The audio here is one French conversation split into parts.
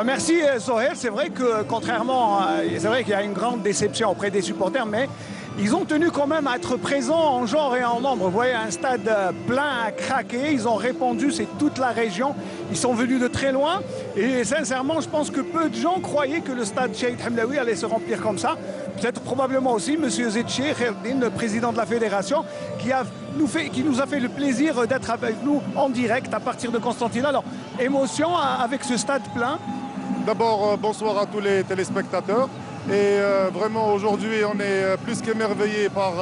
Merci Zoher. C'est vrai que contrairement, c'est vrai qu'il y a une grande déception auprès des supporters, mais ils ont tenu quand même à être présents en genre et en nombre. Vous voyez, un stade plein à craquer. Ils ont répondu, c'est toute la région. Ils sont venus de très loin. Et sincèrement, je pense que peu de gens croyaient que le stade Cheikh Hamlaoui allait se remplir comme ça. Peut-être probablement aussi M. Zetché Kherdin, le président de la fédération, qui nous a fait le plaisir d'être avec nous en direct à partir de Constantine. Alors, émotion avec ce stade plein. D'abord, bonsoir à tous les téléspectateurs. Et vraiment, aujourd'hui, on est plus qu'émerveillés par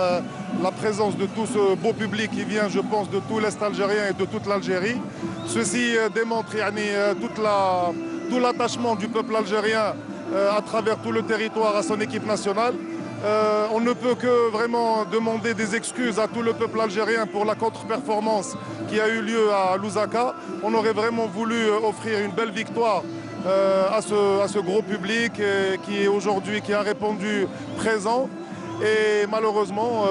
la présence de tout ce beau public qui vient, je pense, de tout l'Est algérien et de toute l'Algérie. Ceci démontre tout l'attachement du peuple algérien à travers tout le territoire à son équipe nationale. On ne peut que vraiment demander des excuses à tout le peuple algérien pour la contre-performance qui a eu lieu à Lusaka. On aurait vraiment voulu offrir une belle victoire à ce gros public qui a répondu présent. Et malheureusement,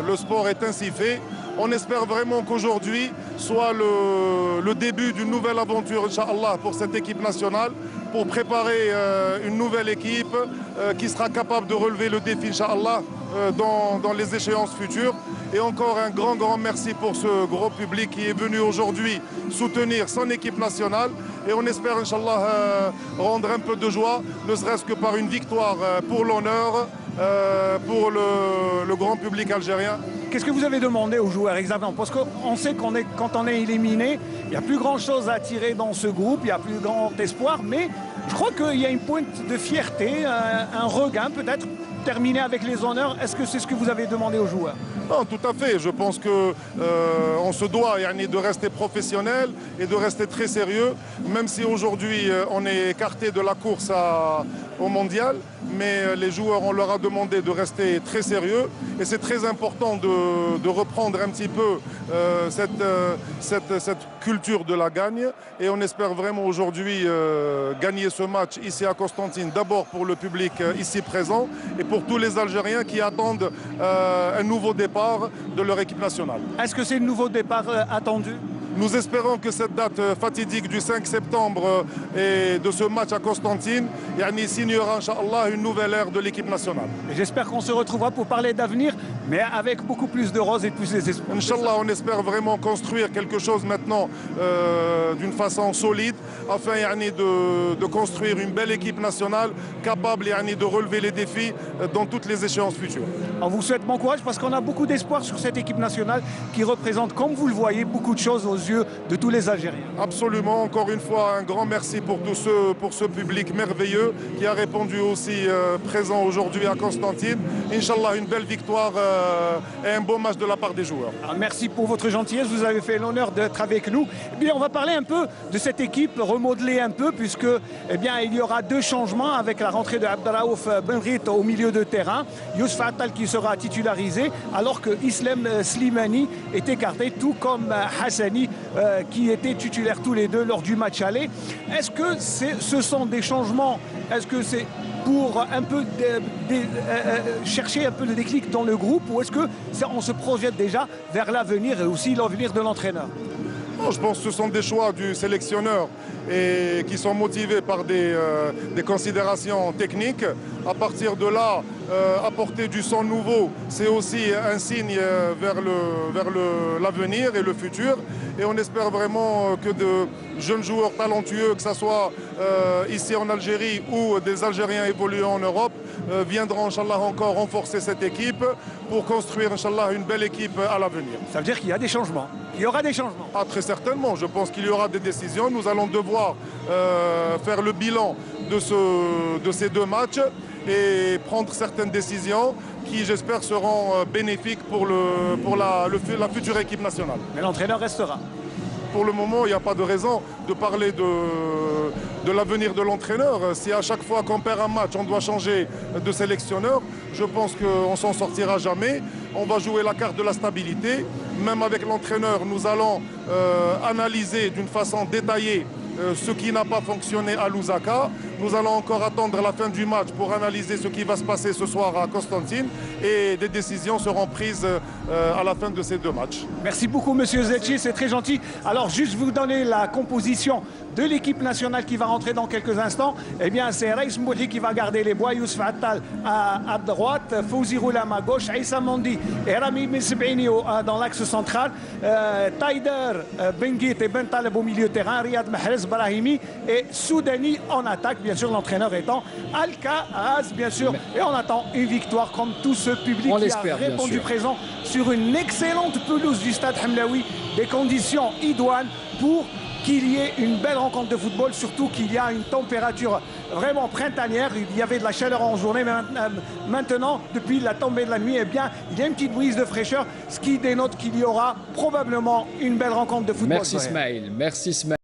le sport est ainsi fait. On espère vraiment qu'aujourd'hui soit le début d'une nouvelle aventure, Inch'Allah, pour cette équipe nationale, pour préparer une nouvelle équipe qui sera capable de relever le défi, Inch'Allah, dans les échéances futures. Et encore un grand merci pour ce gros public qui est venu aujourd'hui soutenir son équipe nationale. Et on espère, Inch'Allah, rendre un peu de joie, ne serait-ce que par une victoire pour l'honneur, pour le grand public algérien. Qu'est-ce que vous avez demandé aux joueurs exactement? Parce qu'on sait quand on est éliminé, il n'y a plus grand-chose à tirer dans ce groupe, il n'y a plus grand espoir, mais je crois qu'il y a une pointe de fierté, un regain peut-être, terminer avec les honneurs. Est-ce que c'est ce que vous avez demandé aux joueurs? Non, tout à fait. Je pense qu'on se doit de rester professionnel et de rester très sérieux, même si aujourd'hui on est écarté de la course au mondial. Mais les joueurs, on leur a demandé de rester très sérieux. Et c'est très important de reprendre un petit peu cette culture de la gagne. Et on espère vraiment aujourd'hui gagner ce match ici à Constantine, d'abord pour le public ici présent et pour tous les Algériens qui attendent un nouveau départ de leur équipe nationale. Est-ce que c'est le nouveau départ attendu? Nous espérons que cette date fatidique du 5 septembre et de ce match à Constantine signera, Inch'Allah, une nouvelle ère de l'équipe nationale. J'espère qu'on se retrouvera pour parler d'avenir, mais avec beaucoup plus de roses et plus d'espoir. Inch'Allah, on espère vraiment construire quelque chose maintenant d'une façon solide, afin de construire une belle équipe nationale capable de relever les défis dans toutes les échéances futures. On vous souhaite bon courage parce qu'on a beaucoup d'espoir sur cette équipe nationale qui représente, comme vous le voyez, beaucoup de choses aux yeux de tous les Algériens. Absolument, encore une fois, un grand merci pour ce public merveilleux qui a répondu aussi présent aujourd'hui à Constantine. Inch'Allah, une belle victoire et un beau match de la part des joueurs. Merci pour votre gentillesse, vous avez fait l'honneur d'être avec nous. Eh bien, on va parler un peu de cette équipe, remodeler un peu, puisque il y aura deux changements avec la rentrée de Abdelraouf Benrit au milieu de terrain, Yousf Attal qui sera titularisé, alors que Islam Slimani est écarté, tout comme Hassani, qui étaient titulaires tous les deux lors du match aller. Est-ce que ce sont des changements? Est-ce que c'est pour un peu chercher un peu de déclic dans le groupe, ou est-ce qu'on se projette déjà vers l'avenir et aussi l'avenir de l'entraîneur? Je pense que ce sont des choix du sélectionneur et qui sont motivés par des considérations techniques. À partir de là, apporter du sang nouveau, c'est aussi un signe vers l'avenir et le futur. Et on espère vraiment que de jeunes joueurs talentueux, que ce soit ici en Algérie ou des Algériens évoluant en Europe, viendront, Inch'Allah, encore renforcer cette équipe pour construire, Inch'Allah, une belle équipe à l'avenir. Ça veut dire qu'il y a des changements. Il y aura des changements. Ah, très certainement. Je pense qu'il y aura des décisions. Nous allons devoir faire le bilan de ces deux matchs et prendre certaines décisions qui, j'espère, seront bénéfiques pour la future équipe nationale. Mais l'entraîneur restera. Pour le moment, il n'y a pas de raison de parler de l'avenir de l'entraîneur. Si à chaque fois qu'on perd un match, on doit changer de sélectionneur, je pense qu'on ne s'en sortira jamais. On va jouer la carte de la stabilité. Même avec l'entraîneur, nous allons analyser d'une façon détaillée ce qui n'a pas fonctionné à Lusaka. Nous allons encore attendre la fin du match pour analyser ce qui va se passer ce soir à Constantine et des décisions seront prises à la fin de ces deux matchs. Merci beaucoup, monsieur Zetchi, c'est très gentil. Alors, juste vous donner la composition de l'équipe nationale qui va rentrer dans quelques instants. Eh bien, c'est Reis Mouhi qui va garder les bois, Youssef Attal à droite, Fouzi Roulam à gauche, Aïssa Mandi et Rami Mesbeini dans l'axe central, Taider, Benguit et Ben Taleb au milieu de terrain, Riyad Mahrez, Brahimi et Soudani en attaque, bien sûr, l'entraîneur étant Al-Kaaz, bien sûr. Et on attend une victoire comme tout ce public qui a répondu présent sur une excellente pelouse du stade Hamlaoui, des conditions idoines pour qu'il y ait une belle rencontre de football, surtout qu'il y a une température vraiment printanière. Il y avait de la chaleur en journée, mais maintenant, depuis la tombée de la nuit, eh bien, il y a une petite brise de fraîcheur, ce qui dénote qu'il y aura probablement une belle rencontre de football. Merci Ismaël, merci Ismaël.